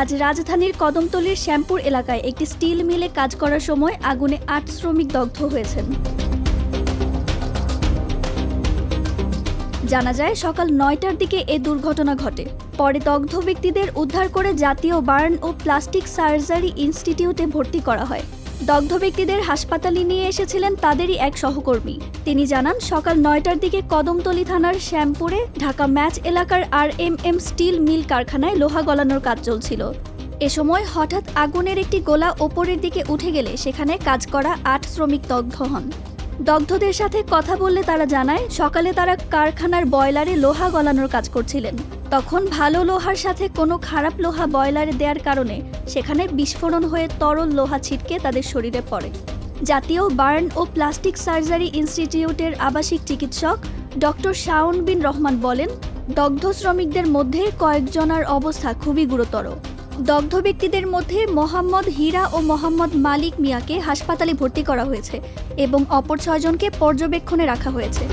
আজ রাজধানীর কদমতলীর শ্যামপুর এলাকায় একটি স্টিল মিলে কাজ করার সময় আগুনে ৮ শ্রমিক দগ্ধ হয়েছেন। জানা যায় সকাল ৯টার দিকে এ দুর্ঘটনা ঘটে। পরে দগ্ধ ব্যক্তিদের উদ্ধার করে জাতীয় বার্ন ও প্লাস্টিক সার্জারি ইনস্টিটিউটে ভর্তি করা হয়। দগ্ধ ব্যক্তিদের হাসপাতালে নিয়ে এসেছিলেন তাদেরই এক সহকর্মী। তিনি জানান, সকাল ৯টার দিকে কদমতলী থানার শ্যামপুরে ঢাকা ম্যাচ এলাকার RMM স্টিল মিল কারখানায় লোহা গলানোর কাজ চলছিল। এ সময় হঠাৎ আগুনের একটি গোলা ওপরের দিকে উঠে গেলে সেখানে কাজ করা ৮ শ্রমিক দগ্ধ হন। দগ্ধদের সাথে কথা বললে তারা জানায়, সকালে তারা কারখানার বয়লারে লোহা গলানোর কাজ করছিলেন। তখন ভালো লোহার সাথে কোনো খারাপ লোহা বয়লারে দেওয়ার কারণে সেখানে বিস্ফোরণ হয়ে তরল লোহা ছিটকে তাদের শরীরে পড়ে। জাতীয় বার্ন ও প্লাস্টিক সার্জারি ইনস্টিটিউটের আবাসিক চিকিৎসক ডক্টর শাওন বিন রহমান বলেন, দগ্ধ শ্রমিকদের মধ্যে কয়েকজনের অবস্থা খুবই গুরুতর। দগ্ধ ব্যক্তিদের মধ্যে মোহাম্মদ হীরা ও মোহাম্মদ মালিক মিয়াকে হাসপাতালে ভর্তি করা হয়েছে এবং অপর ৬ জনকে পর্যবেক্ষণে রাখা হয়েছে।